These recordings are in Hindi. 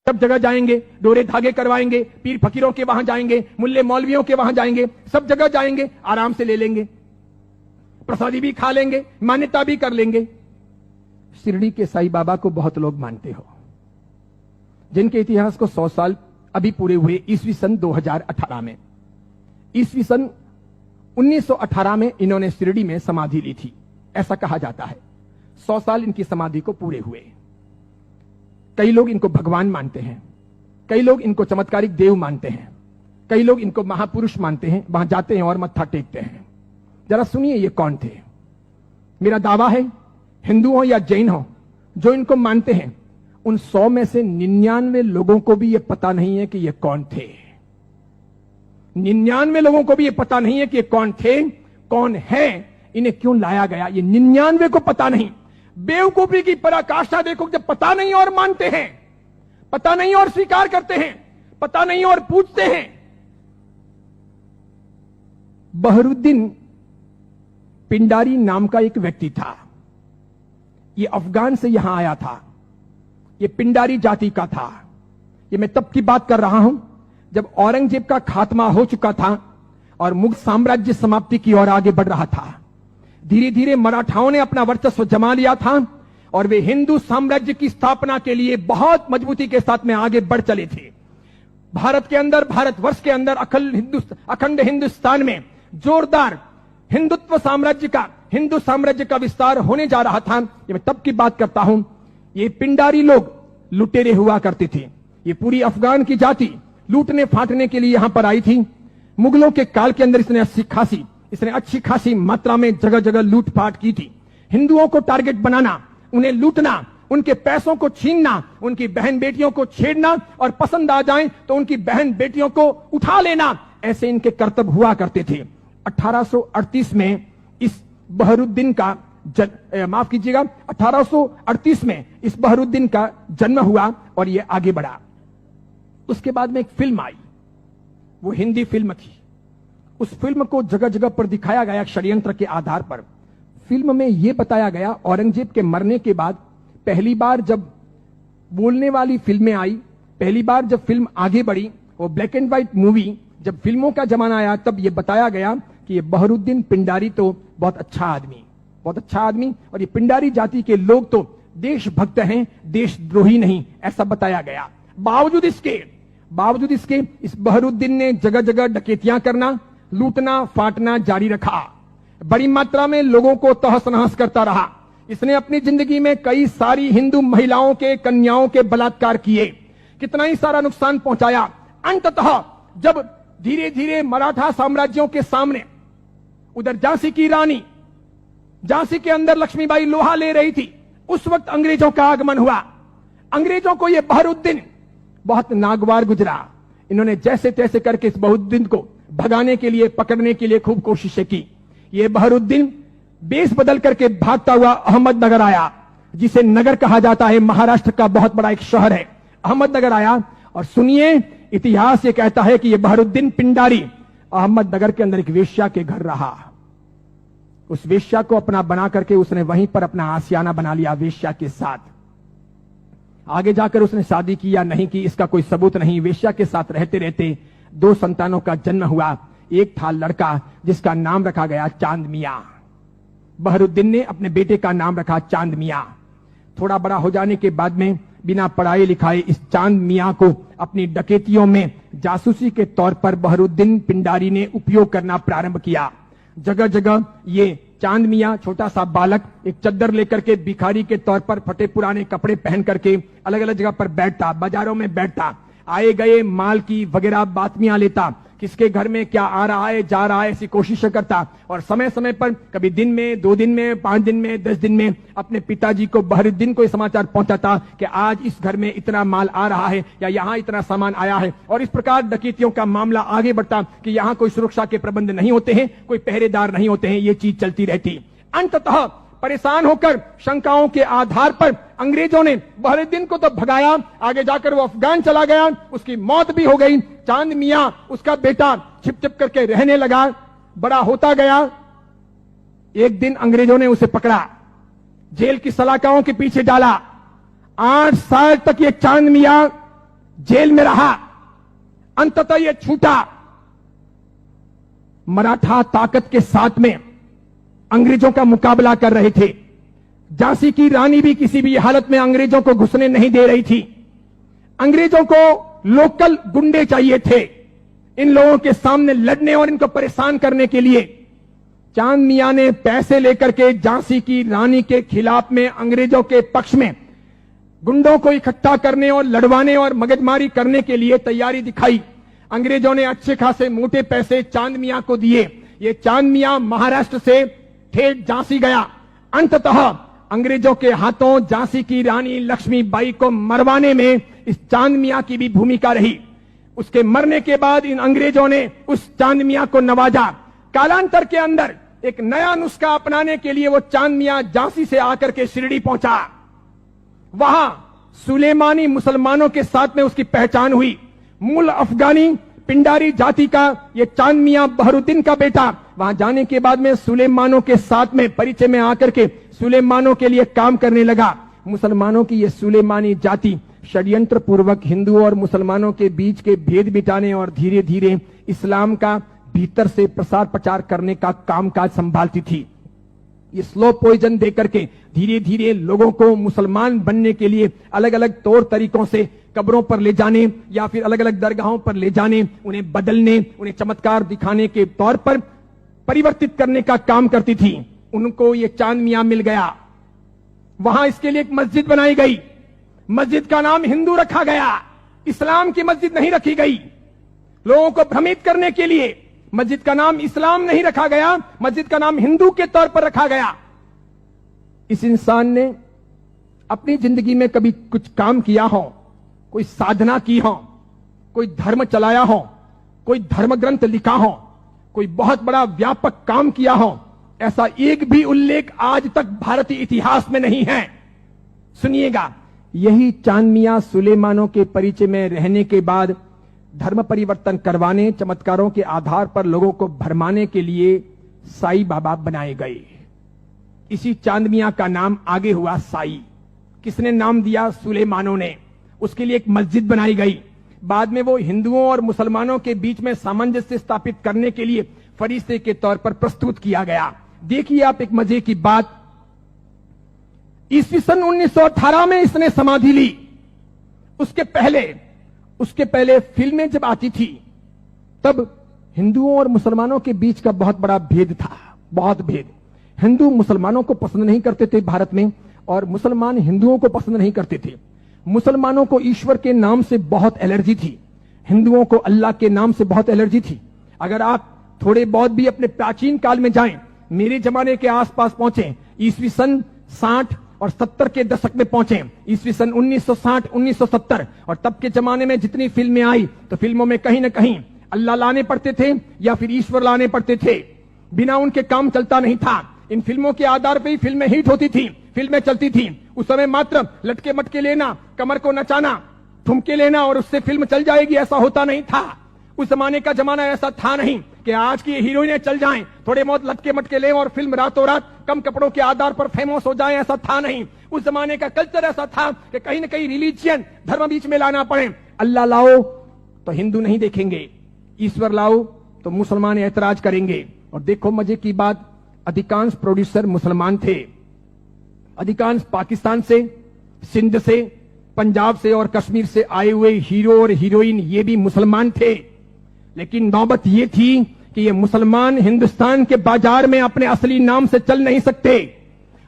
सब जगह जाएंगे, डोरे धागे करवाएंगे, पीर फकीरों के वहां जाएंगे, मुल्ले मौलवियों के वहां जाएंगे, सब जगह जाएंगे, आराम से ले लेंगे, प्रसादी भी खा लेंगे, मान्यता भी कर लेंगे। शिरडी के साईं बाबा को बहुत लोग मानते हो, जिनके इतिहास को 100 साल अभी पूरे हुए ईस्वी सन 2018 में। ईस्वी सन 1918 में इन्होंने शिरडी में समाधि ली थी, ऐसा कहा जाता है। 100 साल इनकी समाधि को पूरे हुए। कई लोग इनको भगवान मानते हैं, कई लोग इनको चमत्कारिक देव मानते हैं, कई लोग इनको महापुरुष मानते हैं, वहां जाते हैं और मत्था टेकते हैं। जरा सुनिए ये कौन थे। मेरा दावा है, हिंदू हो या जैन हो, जो इनको मानते हैं, उन 100 में से 99 लोगों को भी ये पता नहीं है कि ये कौन थे। 99 लोगों को भी ये पता नहीं है कि ये कौन थे, कौन है, इन्हें क्यों लाया गया, ये 99 को पता नहीं। बेवकूफी की पराकाष्ठा देखो, जब पता नहीं और मानते हैं, पता नहीं और स्वीकार करते हैं, पता नहीं और पूछते हैं। बहरुद्दीन पिंडारी नाम का एक व्यक्ति था, ये अफगान से यहां आया था, ये पिंडारी जाति का था। ये मैं तब की बात कर रहा हूं जब औरंगजेब का खात्मा हो चुका था और मुगल साम्राज्य समाप्ति की ओर आगे बढ़ रहा था। धीरे धीरे मराठाओं ने अपना वर्चस्व जमा लिया था और वे हिंदू साम्राज्य की स्थापना के लिए बहुत मजबूती के साथ में आगे बढ़ चले थे। भारत के अंदर, भारतवर्ष के अंदर, अखंड हिंदुस्तान में जोरदार हिंदुत्व साम्राज्य का, हिंदू साम्राज्य का विस्तार होने जा रहा था। ये मैं तब की बात करता हूं। ये पिंडारी लोग लुटेरे हुआ करते थे। ये पूरी अफगान की जाति लूटने फाटने के लिए यहां पर आई थी। मुगलों के काल के अंदर इसने अच्छी खासी मात्रा में जगह जगह लूटपाट की थी। हिंदुओं को टारगेट बनाना, उन्हें लूटना, उनके पैसों को छीनना, उनकी बहन बेटियों को छेड़ना और पसंद आ जाए तो उनकी बहन बेटियों को उठा लेना, ऐसे इनके कर्तव्य हुआ करते थे। 1838 में इस बहरुद्दीन का माफ कीजिएगा, 1838 में इस बहरुद्दीन का जन्म हुआ और यह आगे बढ़ा। उसके बाद में एक फिल्म आई, वो हिंदी फिल्म थी। उस फिल्म को जगह जगह पर दिखाया गया षड्यंत्र के आधार पर। फिल्म में यह बताया गया, औरंगजेब के मरने के बाद पहली बार जब बोलने वाली फिल्में आई, पहली बार जब फिल्म आगे बढ़ी, वो ब्लैक एंड व्हाइट मूवी, जब फिल्मों का जमाना आया, तब यह बताया गया कि ये बहरुद्दीन पिंडारी तो बहुत अच्छा आदमी, बहुत अच्छा आदमी, और ये पिंडारी जाति के लोग तो देशभक्त हैं, देशद्रोही नहीं, ऐसा बताया गया। बावजूद इसके इस बहरुद्दीन ने जगह जगह डकैतियां करना, लूटना फाटना जारी रखा। बड़ी मात्रा में लोगों को तहस नहस करता रहा। इसने अपनी जिंदगी में कई सारी हिंदू महिलाओं के, कन्याओं के बलात्कार किए, कितना ही सारा नुकसान पहुंचाया। अंततः जब धीरे धीरे मराठा साम्राज्यों के सामने, उधर झांसी की रानी, झांसी के अंदर लक्ष्मीबाई लोहा ले रही थी, उस वक्त अंग्रेजों का आगमन हुआ। अंग्रेजों को यह बहरुद्दीन बहुत नागवार गुजरा। इन्होंने जैसे तैसे करके इस बहरुद्दीन को भगाने के लिए, पकड़ने के लिए खूब कोशिशें की। यह बहरुद्दीन बेस बदल करके भागता हुआ अहमदनगर आया, जिसे नगर कहा जाता है, महाराष्ट्र का बहुत बड़ा एक शहर है। अहमदनगर आया और सुनिए, इतिहास ये कहता है कि यह बहरुद्दीन पिंडारी अहमदनगर के अंदर एक वेश्या के घर रहा। उस वेश्या को अपना बना करके उसने वहीं पर अपना आशियाना बना लिया वेश्या के साथ। आगे जाकर उसने शादी की या नहीं की, इसका कोई सबूत नहीं। वेश्या के साथ रहते रहते 2 संतानों का जन्म हुआ। एक था लड़का जिसका नाम रखा गया चांद मियां। बहरुद्दीन ने अपने बेटे का नाम रखा चांद मियां। थोड़ा बड़ा हो जाने के बाद में बिना पढ़ाए लिखाए इस चांद मियां को अपनी डकैतियों में जासूसी के तौर पर बहरुद्दीन पिंडारी ने उपयोग करना प्रारंभ किया। जगह जगह ये चांद मियां, छोटा सा बालक, एक चद्दर लेकर के भिखारी के तौर पर फटे पुराने कपड़े पहन करके अलग अलग जगह पर बैठता, बाजारों में बैठता, आए गए माल की वगैरह बातमियां लेता, किसके घर में क्या आ रहा है जा रहा है ऐसी कोशिश करता, और समय समय पर कभी दिन में, 2 दिन में, 5 दिन में, 10 दिन में अपने पिताजी को, बहरुद्दीन को समाचार पहुंचाता कि आज इस घर में इतना माल आ रहा है या यहां इतना सामान आया है। और इस प्रकार डकैतियों का मामला आगे बढ़ता कि यहां कोई सुरक्षा के प्रबंध नहीं होते हैं, कोई पहरेदार नहीं होते हैं, ये चीज चलती रहती। अंततः परेशान होकर शंकाओं के आधार पर अंग्रेजों ने बहरुद्दीन को तो भगाया, आगे जाकर वो अफगान चला गया, उसकी मौत भी हो गई। चांद मियां, उसका बेटा, छिप छिप करके रहने लगा, बड़ा होता गया। एक दिन अंग्रेजों ने उसे पकड़ा, जेल की सलाखाओं के पीछे डाला। 8 साल तक ये चांद मियां जेल में रहा, अंततः यह छूटा। मराठा ताकत के साथ में अंग्रेजों का मुकाबला कर रहे थे। झांसी की रानी भी किसी भी हालत में अंग्रेजों को घुसने नहीं दे रही थी। अंग्रेजों को लोकल गुंडे चाहिए थे इन लोगों के सामने लड़ने और इनको परेशान करने के लिए। चांद मियां ने पैसे लेकर के झांसी की रानी के खिलाफ में अंग्रेजों के पक्ष में गुंडों को इकट्ठा करने और लड़वाने और मगजमारी करने के लिए तैयारी दिखाई। अंग्रेजों ने अच्छे खासे मोटे पैसे चांद मियां को दिए। ये चांद मियां महाराष्ट्र से ठेठ झांसी गया। अंततः अंग्रेजों के हाथों झांसी की रानी लक्ष्मीबाई को मरवाने में इस चांद मियां की भी भूमिका रही। उसके मरने के बाद इन अंग्रेजों ने उस चांद मियां को नवाजा। कालांतर के अंदर एक नया नुस्खा अपनाने के लिए वो चांद मियां झांसी से आकर के शिरडी पहुंचा। वहां सुलेमानी मुसलमानों के साथ में उसकी पहचान हुई। मूल अफगानी पिंडारी जाति का ये चांद मियां बहरुद्दीन का बेटा वहां जाने के बाद में सुलेमानों के साथ में परिचय में आकर के सुलेमानों के लिए काम करने लगा। मुसलमानों की ये सुलेमानी जाति षड्यंत्र पूर्वक हिंदुओं और मुसलमानों के बीच के भेद मिटाने और धीरे धीरे इस्लाम का भीतर से प्रसार प्रचार करने का कामकाज संभालती थी। ये स्लो पॉइजन देकर के धीरे धीरे लोगों को मुसलमान बनने के लिए अलग अलग तौर तरीकों से कब्रों पर ले जाने या फिर अलग अलग दरगाहों पर ले जाने, उन्हें बदलने, उन्हें चमत्कार दिखाने के तौर पर परिवर्तित करने का काम करती थी। उनको ये चांद मियां मिल गया। वहां इसके लिए एक मस्जिद बनाई गई। मस्जिद का नाम हिंदू रखा गया, इस्लाम की मस्जिद नहीं रखी गई। लोगों को भ्रमित करने के लिए मस्जिद का नाम इस्लाम नहीं रखा गया, मस्जिद का नाम हिंदू के तौर पर रखा गया। इस इंसान ने अपनी जिंदगी में कभी कुछ काम किया हो, कोई साधना की हो, कोई धर्म चलाया हो, कोई धर्म ग्रंथ लिखा हो, कोई बहुत बड़ा व्यापक काम किया हो, ऐसा एक भी उल्लेख आज तक भारतीय इतिहास में नहीं है। सुनिएगा, यही चांद मियां सुलेमानों के परिचय में रहने के बाद धर्म परिवर्तन करवाने, चमत्कारों के आधार पर लोगों को भरमाने के लिए साई बाबा बनाए गए। इसी चांद मियां का नाम आगे हुआ साई। किसने नाम दिया? सुलेमानों ने। उसके लिए एक मस्जिद बनाई गई। बाद में वो हिंदुओं और मुसलमानों के बीच में सामंजस्य स्थापित करने के लिए फरिश्ते के तौर पर प्रस्तुत किया गया। देखिए आप एक मजे की बात, ईस्वी सन 1918 में इसने समाधि ली। उसके पहले फिल्में जब आती थी तब हिंदुओं और मुसलमानों के बीच का बहुत बड़ा भेद था, बहुत भेद। हिंदू मुसलमानों को पसंद नहीं करते थे भारत में, और मुसलमान हिंदुओं को पसंद नहीं करते थे। मुसलमानों को ईश्वर के नाम से बहुत एलर्जी थी, हिंदुओं को अल्लाह के नाम से बहुत एलर्जी थी। अगर आप थोड़े बहुत भी अपने प्राचीन काल में जाएं, मेरे जमाने के आसपास पहुंचे, ईस्वी सन 60 और 70 के दशक में पहुंचे, ईस्वी सन 1960 1970, और तब के जमाने में जितनी फिल्में आई तो फिल्मों में कहीं ना कहीं अल्लाह लाने पड़ते थे या फिर ईश्वर लाने पड़ते थे। बिना उनके काम चलता नहीं था। इन फिल्मों के आधार पर ही फिल्में हिट होती थी, फिल्में चलती थी। उस समय मात्र लटके मटके लेना, कमर को नचाना, ठुमके लेना और उससे फिल्म चल जाएगी, ऐसा होता नहीं था। उस जमाने का जमाना ऐसा था नहीं कि आज की हीरोइनें चल जाएं, थोड़े बहुत लटके मटके लें और फिल्म रातों रात कम कपड़ों के आधार पर फेमस हो जाए, ऐसा था नहीं। उस जमाने का कल्चर ऐसा था कि कहीं ना कहीं रिलीजियन, धर्म बीच में लाना पड़े। अल्लाह लाओ तो हिंदू नहीं देखेंगे, ईश्वर लाओ तो मुसलमान ऐतराज करेंगे। और देखो मजे की बात, अधिकांश प्रोड्यूसर मुसलमान थे। अधिकांश पाकिस्तान से, सिंध से, पंजाब से और कश्मीर से आए हुए हीरो और हीरोइन ये भी मुसलमान थे। लेकिन नौबत ये थी कि ये मुसलमान हिंदुस्तान के बाजार में अपने असली नाम से चल नहीं सकते,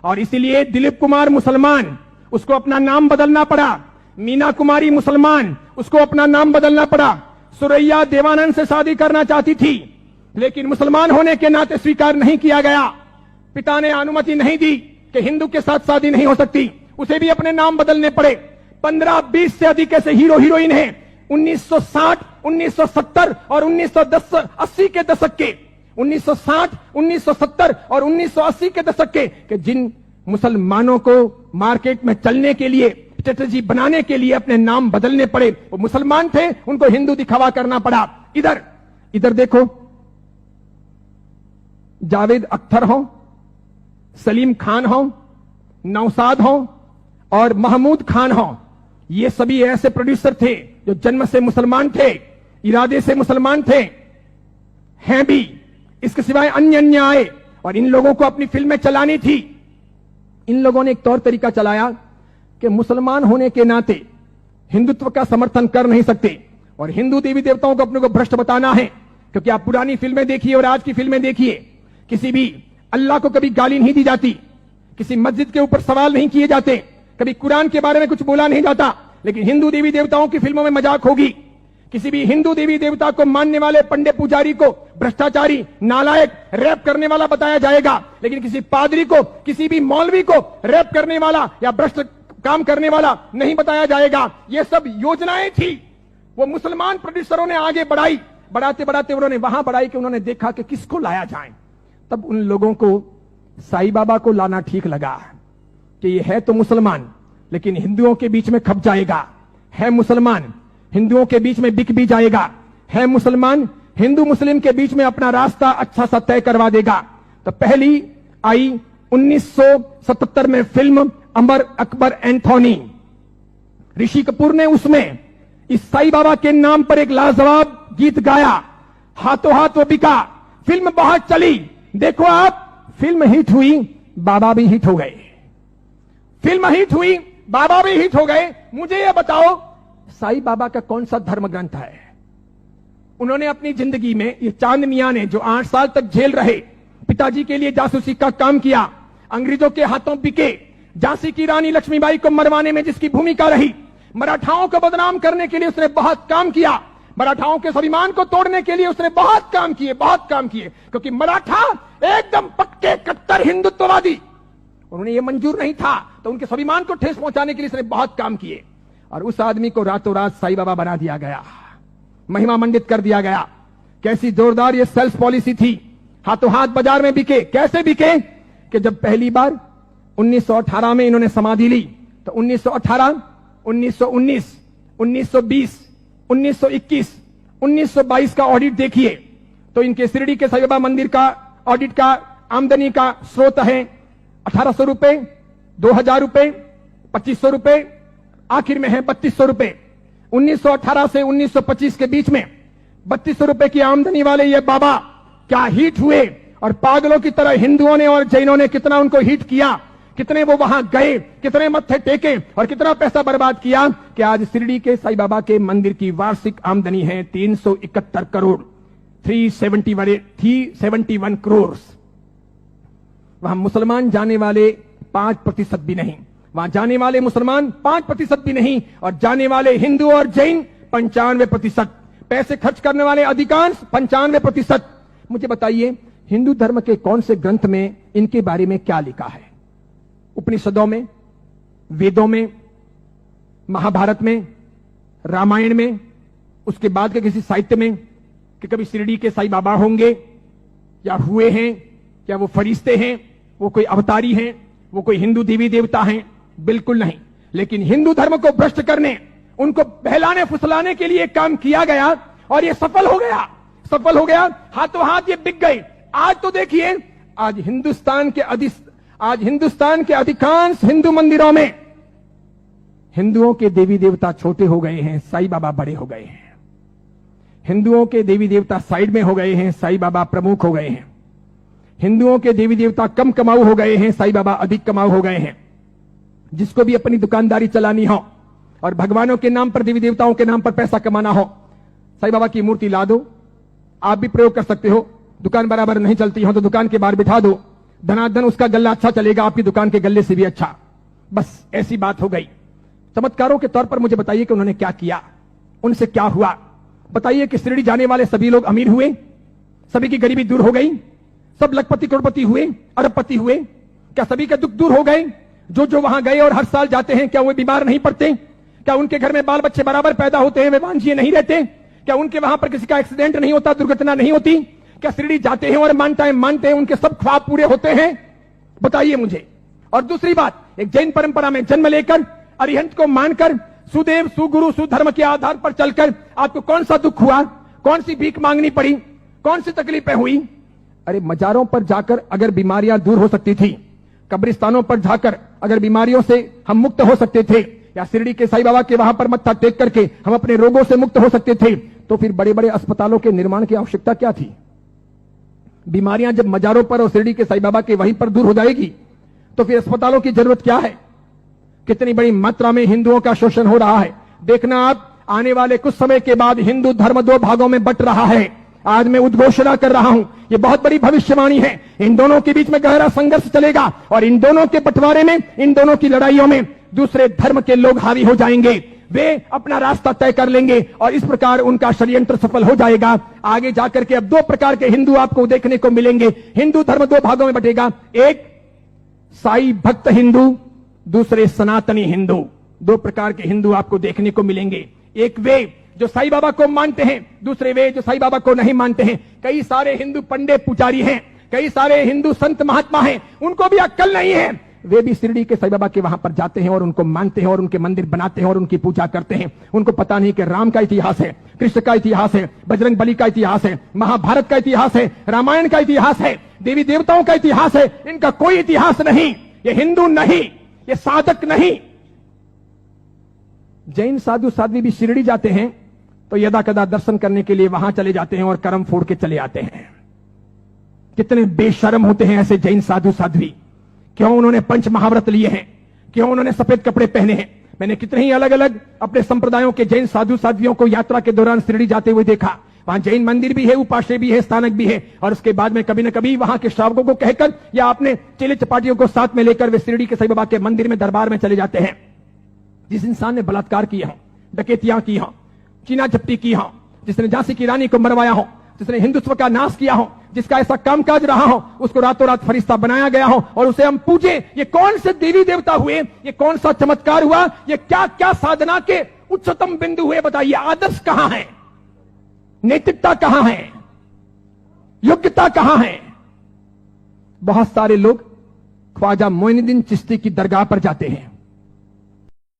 और इसीलिए दिलीप कुमार मुसलमान, उसको अपना नाम बदलना पड़ा। मीना कुमारी मुसलमान, उसको अपना नाम बदलना पड़ा। सुरैया देवानंद से शादी करना चाहती थी, लेकिन मुसलमान होने के नाते स्वीकार नहीं किया गया। पिता ने अनुमति नहीं दी कि हिंदू के साथ शादी नहीं हो सकती, उसे भी अपने नाम बदलने पड़े। 15-20 से अधिक ऐसे हीरो हीरोइन हैं 1960, 1970 और 1980 के दशक के, 1960, 1970 और 1980 के दशक के जिन मुसलमानों को मार्केट में चलने के लिए, स्ट्रेटेजी बनाने के लिए अपने नाम बदलने पड़े। वो मुसलमान थे, उनको हिंदू दिखावा करना पड़ा। इधर देखो, जावेद अख्तर हो, सलीम खान हो, नौशाद हो और महमूद खान हो, ये सभी ऐसे प्रोड्यूसर थे जो जन्म से मुसलमान थे, इरादे से मुसलमान थे, हैं भी। इसके सिवाय अन्य अन्य आए और इन लोगों को अपनी फिल्में चलानी थी। इन लोगों ने एक तौर तरीका चलाया कि मुसलमान होने के नाते हिंदुत्व का समर्थन कर नहीं सकते और हिंदू देवी देवताओं को अपने को भ्रष्ट बताना है। क्योंकि आप पुरानी फिल्में देखिए और आज की फिल्में देखिए, किसी भी अल्लाह को कभी गाली नहीं दी जाती, किसी मस्जिद के ऊपर सवाल नहीं किए जाते, कभी कुरान के बारे में कुछ बोला नहीं जाता। लेकिन हिंदू देवी देवताओं की फिल्मों में मजाक होगी। किसी भी हिंदू देवी देवता को मानने वाले पंडित पुजारी को भ्रष्टाचारी, नालायक, रैप करने वाला बताया जाएगा। लेकिन किसी पादरी को, किसी भी मौलवी को रैप करने वाला या भ्रष्ट काम करने वाला नहीं बताया जाएगा। ये सब योजनाएं थी, वो मुसलमान प्रोड्यूसरों ने आगे बढ़ाई। बढ़ाते बढ़ाते उन्होंने वहां बढ़ाई कि उन्होंने देखा कि किसको लाया जाए। तब उन लोगों को साईं बाबा को लाना ठीक लगा कि ये है तो मुसलमान लेकिन हिंदुओं के बीच में खप जाएगा, है मुसलमान हिंदुओं के बीच में बिक भी जाएगा, है मुसलमान हिंदू मुस्लिम के बीच में अपना रास्ता अच्छा सा तय करवा देगा। तो पहली आई 1977 में फिल्म अमर अकबर एंथोनी। ऋषि कपूर ने उसमें इस साईं बाबा के नाम पर एक लाजवाब गीत गाया, हाथों हाथ वो बिका। फिल्म बहुत चली। देखो आप, फिल्म हिट हुई, बाबा भी हिट हो गए। फिल्म हिट हुई, बाबा भी हिट हो गए। मुझे यह बताओ, साईं बाबा का कौन सा धर्म ग्रंथ है? उन्होंने अपनी जिंदगी में, ये चांद मियां ने जो 8 साल तक जेल रहे, पिताजी के लिए जासूसी का काम किया, अंग्रेजों के हाथों बिके, झांसी की रानी लक्ष्मीबाई को मरवाने में जिसकी भूमिका रही, मराठाओं को बदनाम करने के लिए उसने बहुत काम किया, मराठाओं के स्वाभिमान को तोड़ने के लिए उसने बहुत काम किए, बहुत काम किए। क्योंकि मराठा एकदम पक्के कट्टर हिंदुत्ववादी, उन्होंने ये मंजूर नहीं था, तो उनके स्वाभिमान को ठेस पहुंचाने के लिए उसने बहुत काम किए। और उस आदमी को रातों रात साईं बाबा बना दिया गया, महिमा मंडित कर दिया गया। कैसी जोरदार ये सेल्स पॉलिसी थी, हाथों हाथ बाजार में बिके। कैसे बिके कि जब पहली बार 1918 में इन्होंने समाधि ली, तो 1918, 1919, 1920, 1921, 1922 का ऑडिट देखिए तो इनके शिरडी के साईं बाबा मंदिर का ऑडिट का आमदनी का स्रोत है 1800 रुपए, 2000 रुपए, 2500 रुपए, आखिर में है 3200 रुपए। 1918 से 1925 के बीच में 3200 रुपए की आमदनी वाले ये बाबा क्या हिट हुए, और पागलों की तरह हिंदुओं ने और जैनों ने कितना उनको हिट किया, कितने वो वहां गए, कितने मत्थे टेके और कितना पैसा बर्बाद किया कि आज शिरडी के साईं बाबा के मंदिर की वार्षिक आमदनी है 371 करोड़, 371 करोड़। वहां मुसलमान जाने वाले 5% भी नहीं, वहां जाने वाले मुसलमान 5% भी नहीं, और जाने वाले हिंदू और जैन 95%, पैसे खर्च करने वाले अधिकांश 95%। मुझे बताइए, हिंदू धर्म के कौन से ग्रंथ में इनके बारे में क्या लिखा है? उपनिषदों में, वेदों में, महाभारत में, रामायण में, उसके बाद के किसी साहित्य में कि कभी शिरडी के साईं बाबा होंगे या हुए हैं, क्या वो फरिश्ते हैं, वो कोई अवतारी हैं, वो कोई हिंदू देवी देवता हैं? बिल्कुल नहीं। लेकिन हिंदू धर्म को भ्रष्ट करने, उनको बहलाने फुसलाने के लिए काम किया गया और ये सफल हो गया, सफल हो गया। हाथों हाथ ये बिक गए। आज तो देखिए, आज हिंदुस्तान के अधिकांश हिंदू मंदिरों में हिंदुओं के देवी देवता छोटे हो गए हैं, साईं बाबा बड़े हो गए हैं। हिंदुओं के देवी देवता साइड में हो गए हैं, साईं बाबा प्रमुख हो गए हैं। हिंदुओं के देवी देवता कम कमाऊ हो गए हैं, साईं बाबा अधिक कमाऊ हो गए हैं। जिसको भी अपनी दुकानदारी चलानी हो और भगवानों के नाम पर, देवी देवताओं के नाम पर पैसा कमाना हो, साईं बाबा की मूर्ति ला दो। आप भी प्रयोग कर सकते हो। दुकान बराबर नहीं चलती हो तो दुकान के बाहर बिठा दो, धनाधन उसका गल्ला अच्छा चलेगा, आपकी दुकान के गल्ले से भी अच्छा। बस ऐसी बात हो गई। चमत्कारों के तौर पर मुझे बताइए कि उन्होंने क्या किया, उनसे क्या हुआ? बताइए कि शिरडी जाने वाले सभी लोग अमीर हुए, सभी की गरीबी दूर हो गई, सब लखपति करोड़पति हुए, अरबपति हुए? क्या सभी के दुख दूर हो गए? जो जो वहां गए और हर साल जाते हैं, क्या वे बीमार नहीं पड़ते? क्या उनके घर में बाल बच्चे बराबर पैदा होते हैं, वे वांझिए नहीं रहते? क्या उनके वहां पर किसी का एक्सीडेंट नहीं होता, दुर्घटना नहीं होती? क्या शिरडी जाते हैं और मानते हैं उनके सब ख्वाब पूरे होते हैं? बताइए मुझे। और दूसरी बात, एक जैन परंपरा में जन्म लेकर, अरिहंत को मानकर, सुदेव सुगुरु सुधर्म के आधार पर चलकर आपको कौन सा दुख हुआ, कौन सी भीख मांगनी पड़ी, कौन सी तकलीफें हुई? अरे मजारों पर जाकर अगर बीमारियां दूर हो सकती थी, कब्रिस्तानों पर जाकर अगर बीमारियों से हम मुक्त हो सकते थे, या शिरडी के साईं बाबा के वहां पर मत्था टेक करके हम अपने रोगों से मुक्त हो सकते थे, तो फिर बड़े बड़े अस्पतालों के निर्माण की आवश्यकता क्या थी? बीमारियां जब मजारों पर और शिरडी के साईं बाबा के वहीं पर दूर हो जाएगी, तो फिर अस्पतालों की जरूरत क्या है? कितनी बड़ी मात्रा में हिंदुओं का शोषण हो रहा है। देखना आप, आने वाले कुछ समय के बाद हिंदू धर्म दो भागों में बंट रहा है। आज मैं उद्घोषणा कर रहा हूं, ये बहुत बड़ी भविष्यवाणी है। इन दोनों के बीच में गहरा संघर्ष चलेगा और इन दोनों के बंटवारे में, इन दोनों की लड़ाइयों में दूसरे धर्म के लोग हावी हो जाएंगे। वे अपना रास्ता तय कर लेंगे और इस प्रकार उनका षड्यंत्र सफल हो जाएगा। आगे जाकर के अब दो प्रकार के हिंदू आपको देखने को मिलेंगे। हिंदू धर्म दो भागों में बंटेगा, एक साई भक्त हिंदू, दूसरे सनातनी हिंदू। दो प्रकार के हिंदू आपको देखने को मिलेंगे। एक वे जो साईं बाबा को मानते हैं, दूसरे वे जो साईं बाबा को नहीं मानते हैं। कई सारे हिंदू पंडित पुजारी हैं, कई सारे हिंदू संत महात्मा हैं, उनको भी अक्ल नहीं है। वे भी शिरडी के साईं बाबा के वहां पर जाते हैं और उनको मानते हैं और उनके मंदिर बनाते हैं और उनकी पूजा करते हैं। उनको पता नहीं कि राम का इतिहास है, कृष्ण का इतिहास है, बजरंग बली का इतिहास है, महाभारत का इतिहास है, रामायण का इतिहास है, देवी देवताओं का इतिहास है। इनका कोई इतिहास नहीं। ये हिंदू नहीं, ये साधक नहीं। जैन साधु साध्वी भी शिरडी जाते हैं तो यदा कदा दर्शन करने के लिए वहां चले जाते हैं और कर्म फोड़ के चले आते हैं। कितने बेशर्म होते हैं ऐसे जैन साधु साध्वी। क्यों उन्होंने पंच महाव्रत लिए हैं? क्यों उन्होंने सफेद कपड़े पहने हैं? मैंने कितने ही अलग अलग अपने संप्रदायों के जैन साधु साध्वियों को यात्रा के दौरान शिरडी जाते हुए देखा। वहां जैन मंदिर भी है, उपाश्रय भी है, स्थानक भी है, और उसके बाद में कभी न कभी वहां के श्रावकों को कहकर या अपने चेले चपाटियों को साथ में लेकर वे शिरडी के साईं बाबा के मंदिर में दरबार में चले जाते हैं। जिस इंसान ने बलात्कार किया हो, डकैतियां की हो, चीना झपटी की हो, जिसने झांसी की रानी को मरवाया हो, जिसने हिंदुत्व का नाश किया हो, जिसका ऐसा कामकाज रहा हो, उसको रातों रात फरिश्ता बनाया गया हो और उसे हम पूजे। ये कौन से देवी देवता हुए? ये कौन सा चमत्कार हुआ? ये क्या क्या साधना के उच्चतम बिंदु हुए? बताइए, आदर्श कहां है? नैतिकता कहां है? योग्यता कहां है? बहुत सारे लोग ख्वाजा मोइनुद्दीन चिश्ती की दरगाह पर जाते हैं।